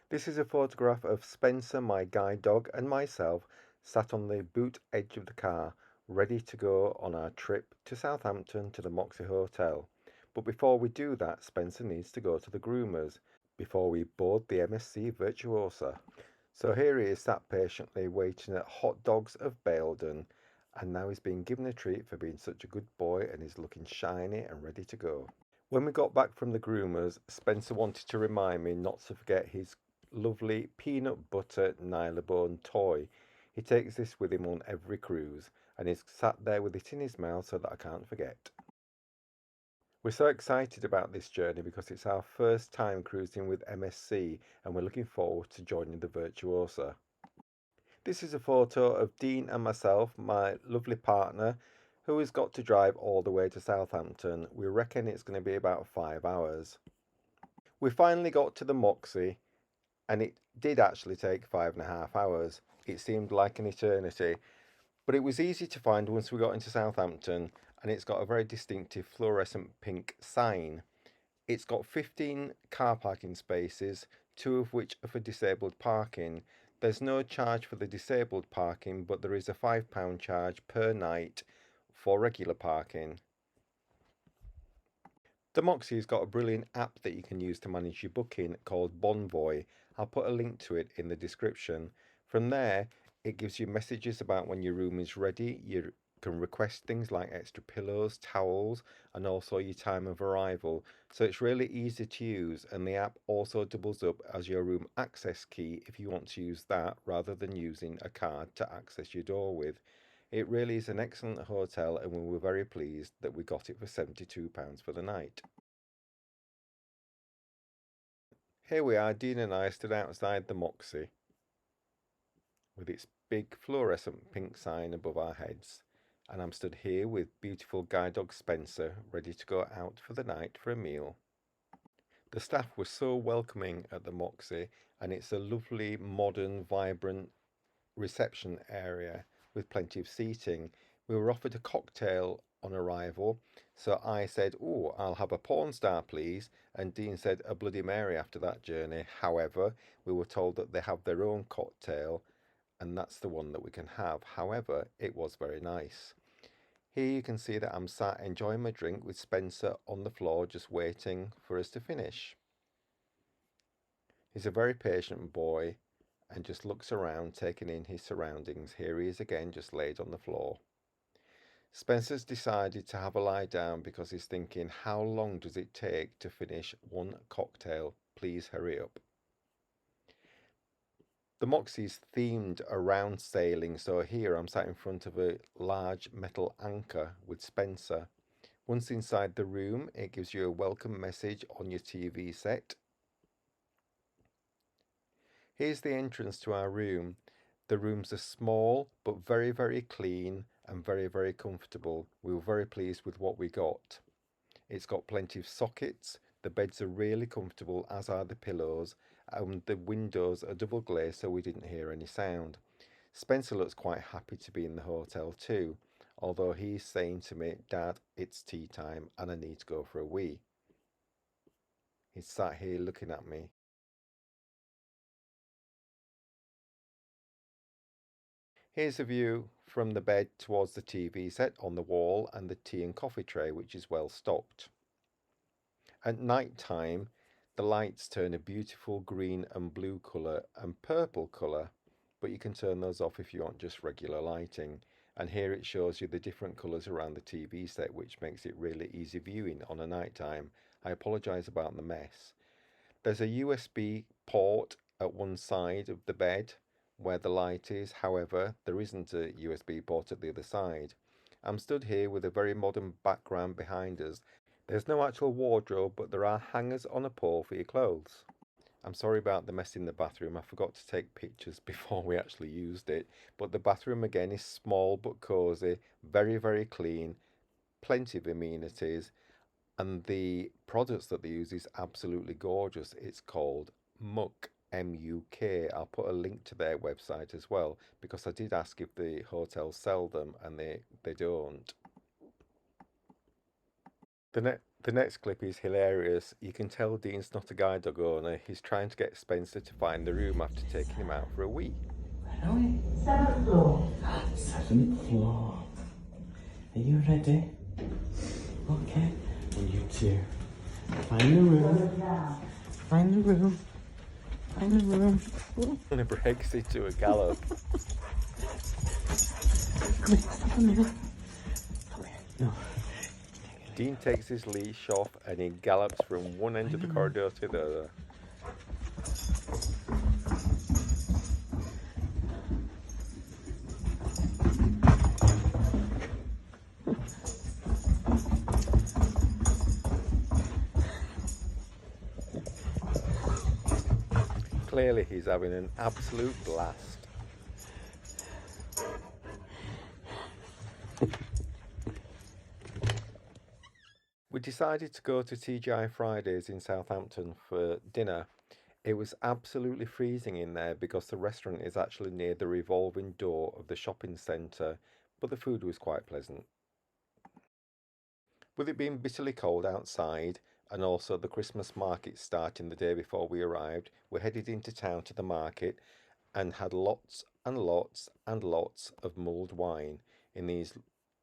This is a photograph of Spencer, my guide dog, and myself sat on the boot edge of the car, ready to go on our trip to Southampton to the Moxy Hotel. But before we do that, Spencer needs to go to the groomers before we board the MSC Virtuosa. So here he is sat patiently waiting at Hot Dogs of Baildon, and now he's being given a treat for being such a good boy and he's looking shiny and ready to go. When we got back from the groomers, Spencer wanted to remind me not to forget his lovely peanut butter nylabone toy. He takes this with him on every cruise, and he's sat there with it in his mouth so that I can't forget. We're so excited about this journey because it's our first time cruising with MSC, and we're looking forward to joining the Virtuosa. This is a photo of Dean and myself, my lovely partner, who has got to drive all the way to Southampton. We reckon it's going to be about 5 hours. We finally got to the Moxy, and it did actually take 5.5 hours. It seemed like an eternity, but it was easy to find once we got into Southampton, and it's got a very distinctive fluorescent pink sign. It's got 15 car parking spaces, 2 of which are for disabled parking. There's no charge for the disabled parking, but there is a £5 charge per night for regular parking. The Moxy's got a brilliant app that you can use to manage your booking called Convoy. I'll put a link to it in the description. From there, it gives you messages about when your room is ready. You can request things like extra pillows, towels, and also your time of arrival. So it's really easy to use, and the app also doubles up as your room access key if you want to use that rather than using a card to access your door with. It really is an excellent hotel, and we were very pleased that we got it for £72 for the night. Here we are, Dean and I stood outside the Moxy with its big fluorescent pink sign above our heads, and I'm stood here with beautiful guide dog Spencer, ready to go out for the night for a meal. The staff were so welcoming at the Moxy, and it's a lovely, modern, vibrant reception area with plenty of seating. We were offered a cocktail on arrival, so I said, "Oh, I'll have a porn star, please." And Dean said, "A Bloody Mary" after that journey. However, we were told that they have their own cocktail, and that's the one that we can have. However, it was very nice. Here you can see that I'm sat enjoying my drink with Spencer on the floor, just waiting for us to finish. He's a very patient boy and just looks around, taking in his surroundings. Here he is again, just laid on the floor. Spencer's decided to have a lie down because he's thinking, how long does it take to finish one cocktail? Please hurry up. The Moxy's themed around sailing, so here I'm sat in front of a large metal anchor with Spencer. Once inside the room, it gives you a welcome message on your TV set. Here's the entrance to our room. The rooms are small but very, very clean and very, very comfortable. We were very pleased with what we got. It's got plenty of sockets. The beds are really comfortable, as are the pillows, and the windows are double glazed so we didn't hear any sound. Spencer looks quite happy to be in the hotel too, although he's saying to me, "Dad, it's tea time and I need to go for a wee." He's sat here looking at me. Here's a view from the bed towards the TV set on the wall and the tea and coffee tray, which is well stocked. At night time, the lights turn a beautiful green and blue colour and purple colour, but you can turn those off if you want just regular lighting. And here it shows you the different colours around the TV set, which makes it really easy viewing on a night time. I apologise about the mess. There's a USB port at one side of the bed where the light is. However, there isn't a USB port at the other side. I'm stood here with a very modern background behind us. There's no actual wardrobe, but there are hangers on a pole for your clothes. I'm sorry about the mess in the bathroom. I forgot to take pictures before we actually used it. But the bathroom again is small but cosy, very, very clean, plenty of amenities. And the products that they use is absolutely gorgeous. It's called Muck, M-U-K. I'll put a link to their website as well, because I did ask if the hotels sell them and they don't. The next clip is hilarious. You can tell Dean's not a guide dog owner. He's trying to get Spencer to find the room after taking him out for a wee. Where are we? 7th floor. 7th floor. Are you ready? Okay. And you two. Find the room. Find the room. Find the room. And it breaks into a gallop. Come here, stop a minute. Come here. No. Dean takes his leash off and he gallops from one end of the corridor to the other. Clearly he's having an absolute blast. We decided to go to TGI Fridays in Southampton for dinner. It was absolutely freezing in there because the restaurant is actually near the revolving door of the shopping centre, but the food was quite pleasant. With it being bitterly cold outside, and also the Christmas market starting the day before we arrived, we headed into town to the market and had lots and lots and lots of mulled wine in these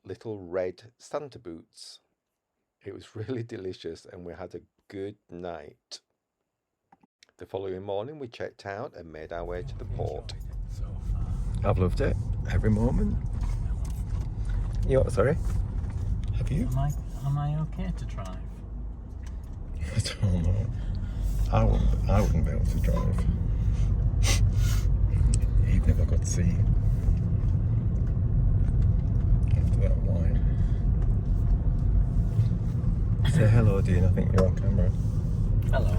little red Santa boots. It was really delicious and we had a good night. The following morning we checked out and made our way to the port. I've loved it, every moment. You what, sorry? Have you? Am I okay to drive? I don't know. I wouldn't be able to drive. Even if I could see. After that wine. Say hello, Dean. I think you're on camera. Hello.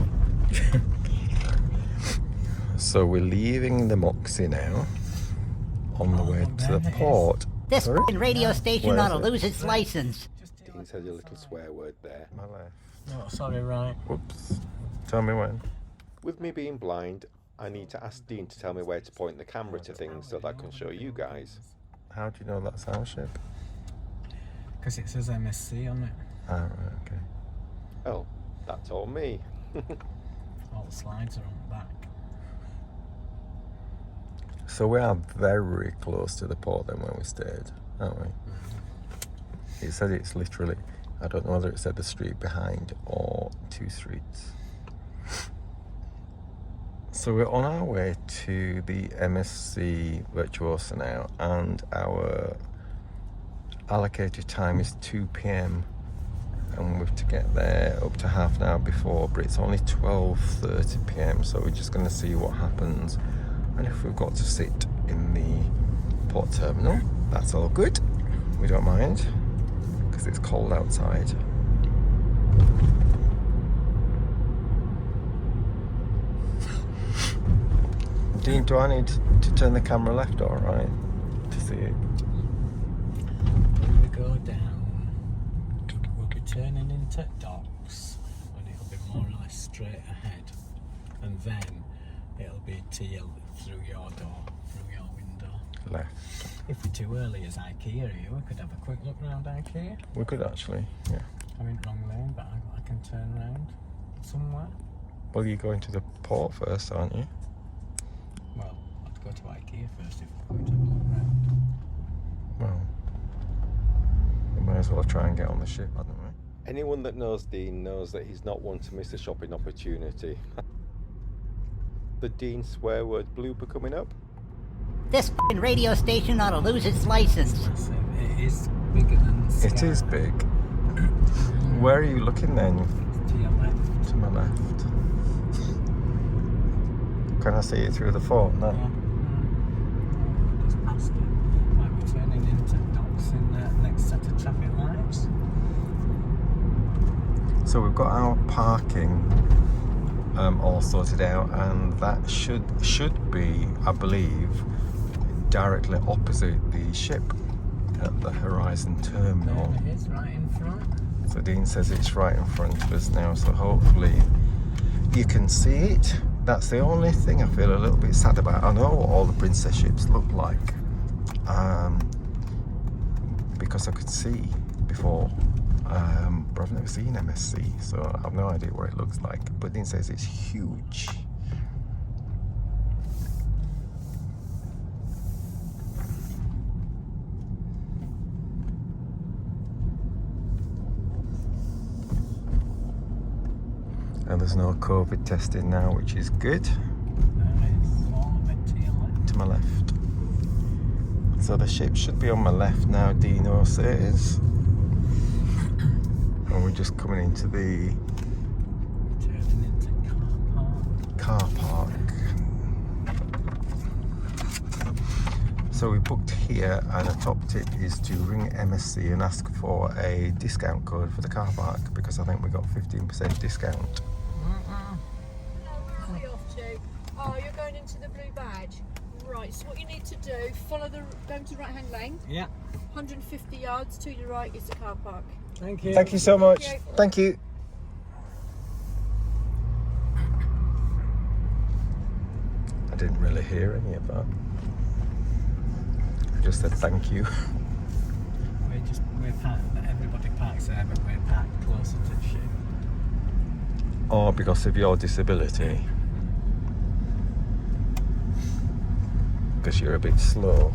So we're leaving the Moxy now, on the way to the port. This radio station ought to lose its license. Dean said a little swear word there. My left. Oh, sorry, right. Whoops. Tell me when. With me being blind, I need to ask Dean to tell me where to point the camera to things so that I can show you guys. How do you know that's our ship? Because it says MSC on it. Ah, right, okay. Oh, that's all me. All the slides are on the back. So we are very close to the port then when we stayed, aren't we? It said it's literally, I don't know whether it said the street behind or 2 streets. So we're on our way to the MSC Virtuosa now, and our allocated time is 2 p.m. and we have to get there up to half an hour before, but it's only 12:30 p.m. so we're just going to see what happens, and if we've got to sit in the port terminal, that's all good, we don't mind because it's cold outside. Dean, do I need to turn the camera left or right to see it? When we go down, we'll be turning into docks and it'll be more or less straight ahead, and then it'll be to you through your door, through your window. Left. If we're too early as IKEA here, we could have a quick look around IKEA. We could actually, yeah. I went wrong lane, but I can turn around somewhere. Well, you're going to the port first, aren't you? Well, I'd go to IKEA first if we're going to have a look around. Well, we may as well try and get on the ship, hadn't we? Anyone that knows Dean knows that he's not one to miss a shopping opportunity. The Dean swear word blooper coming up. This radio station ought to lose its license. It is bigger than the sky. It is big. Where are you looking then? To your left. To my left. Can I see it through the fort? No. Yeah. Just past it. Right, we're turning into docks in the next set of traffic lights. So we've got our parking all sorted out, and that should be, I believe, directly opposite the ship at the Horizon Terminal. There it is, right in front. So Dean says it's right in front of us now, so hopefully you can see it. That's the only thing I feel a little bit sad about. I know what all the princess ships look like, because I could see before but I've never seen MSC, so I've no idea what it looks like. But it says it's huge. And there's no COVID testing now, which is good. To my left. So the ship should be on my left now, Dino says. And we're just coming into the car park. So we booked here, and a top tip is to ring MSC and ask for a discount code for the car park, because I think we got 15% discount. Where are we off to? Oh, you're going into the blue badge. Right, so what you need to do, go to right hand lane. Yeah. 150 yards to your right is the car park. Thank you. Thank you so much. Thank you. I didn't really hear any of that. I just said thank you. We're parked, everybody parks there, but we're parked closer to the ship. Oh, because of your disability? Because you're a bit slow.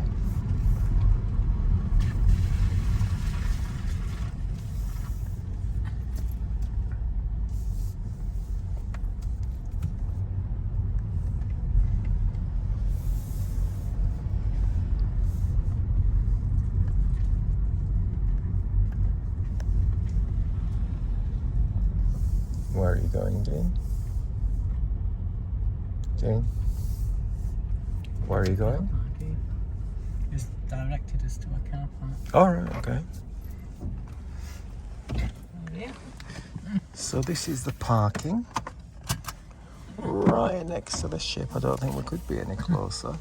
Where are you going, Dean? Dean? Where are you going? Just directed us to a car park. Alright, okay. Yeah. So this is the parking. Right next to the ship. I don't think we could be any closer.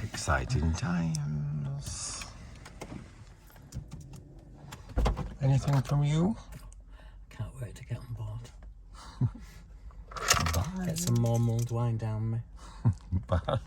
Exciting times. Anything from you? Can't wait to get on board. Bye. Get some more mulled wine down me. Bye.